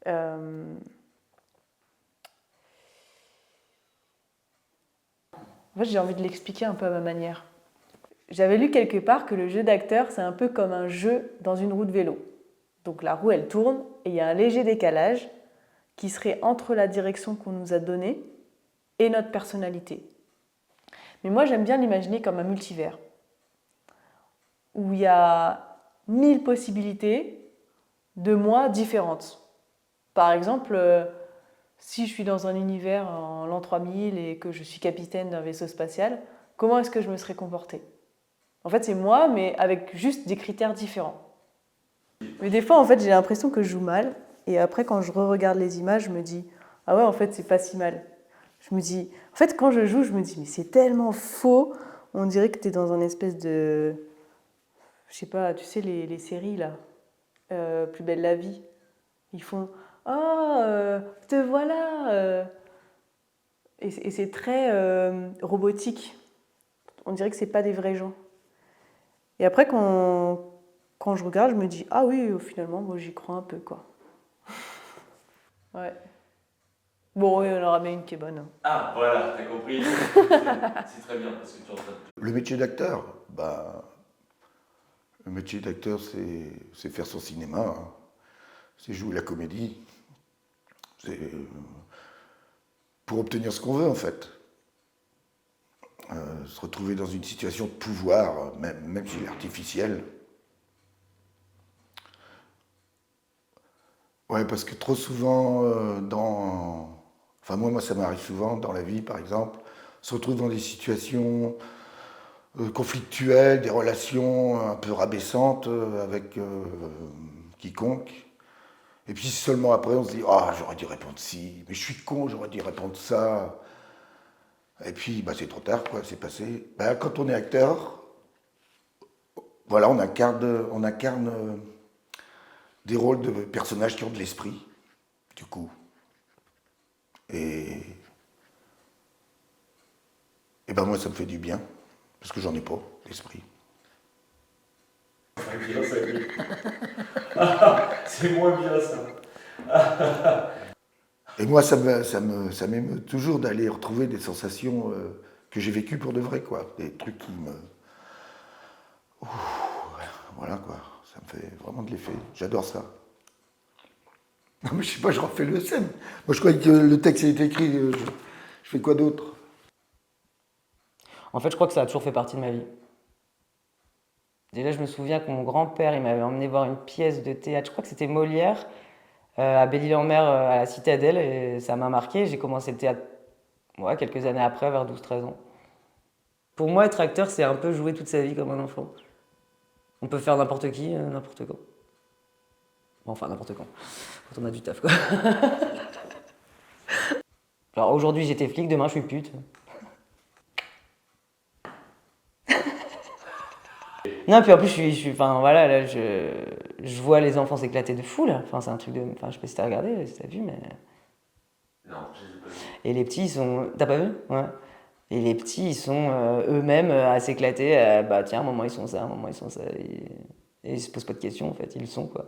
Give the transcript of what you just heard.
En fait, j'ai envie de l'expliquer un peu à ma manière. J'avais lu quelque part que le jeu d'acteur, c'est un peu comme un jeu dans une roue de vélo. Donc la roue, elle tourne et il y a un léger décalage qui serait entre la direction qu'on nous a donnée et notre personnalité. Mais moi, j'aime bien l'imaginer comme un multivers, où il y a 1000 possibilités de moi différentes. Par exemple, si je suis dans un univers en l'an 3000 et que je suis capitaine d'un vaisseau spatial, comment est-ce que je me serais comportée? En fait, c'est moi, mais avec juste des critères différents. Mais des fois, en fait, j'ai l'impression que je joue mal. Et après, quand je re-regarde les images, je me dis, ah ouais, en fait, c'est pas si mal. Je me dis, en fait, quand je joue, je me dis, mais c'est tellement faux. On dirait que t'es dans un espèce de, je sais pas, tu sais, les séries là, Plus belle la vie. Ils font, ah, te voilà. Et c'est très robotique. On dirait que c'est pas des vrais gens. Et après, quand je regarde, je me dis, ah oui, finalement, moi j'y crois un peu, quoi. Ouais. Bon, oui, on en ramène une qui est bonne. Ah, voilà, t'as compris. C'est très bien parce que tu es en train de... Le métier d'acteur, le métier d'acteur, c'est faire son cinéma, hein. C'est jouer la comédie. C'est pour obtenir ce qu'on veut, en fait. Se retrouver dans une situation de pouvoir, même si elle est artificielle. Ouais, parce que trop souvent, enfin moi ça m'arrive souvent dans la vie, par exemple, se retrouve dans des situations conflictuelles, des relations un peu rabaissantes avec quiconque. Et puis seulement après, on se dit, ah, j'aurais dû répondre ci, mais je suis con, j'aurais dû répondre ça. Et puis, bah, c'est trop tard, quoi, c'est passé. Bah, quand on est acteur, voilà, on incarne des rôles de personnages qui ont de l'esprit, du coup. Et, et ben moi, ça me fait du bien, parce que j'en ai pas, d'esprit. C'est moins bien ça. Et moi, ça m'émeut toujours d'aller retrouver des sensations que j'ai vécues pour de vrai, quoi. Des trucs qui me... Ouh, voilà, quoi. Ça me fait vraiment de l'effet. J'adore ça. Non, mais je sais pas, je refais le scène. Moi, je croyais que le texte était écrit. Je fais quoi d'autre? En fait, je crois que ça a toujours fait partie de ma vie. Déjà, je me souviens que mon grand-père, il m'avait emmené voir une pièce de théâtre, je crois que c'était Molière, à Belle-Île-en-Mer, à la Citadelle, et ça m'a marqué. J'ai commencé le théâtre ouais, quelques années après, vers 12-13 ans. Pour moi, être acteur, c'est un peu jouer toute sa vie comme un enfant. On peut faire n'importe qui, n'importe quand. Bon, enfin, n'importe quand on a du taf, quoi. Alors aujourd'hui, j'étais flic, demain, je suis pute. Non, puis en plus, enfin voilà, là, je vois les enfants s'éclater de fou, là. Enfin, c'est un truc de. Enfin, je sais pas si t'as regardé, si t'as vu, mais. Non, je les ai pas vus. Et les petits, ils sont. T'as pas vu? Ouais. Et les petits, ils sont eux-mêmes à s'éclater. Bah tiens, à un moment, ils sont ça, à un moment, ils sont ça. Et ils se posent pas de questions, en fait, ils le sont, quoi.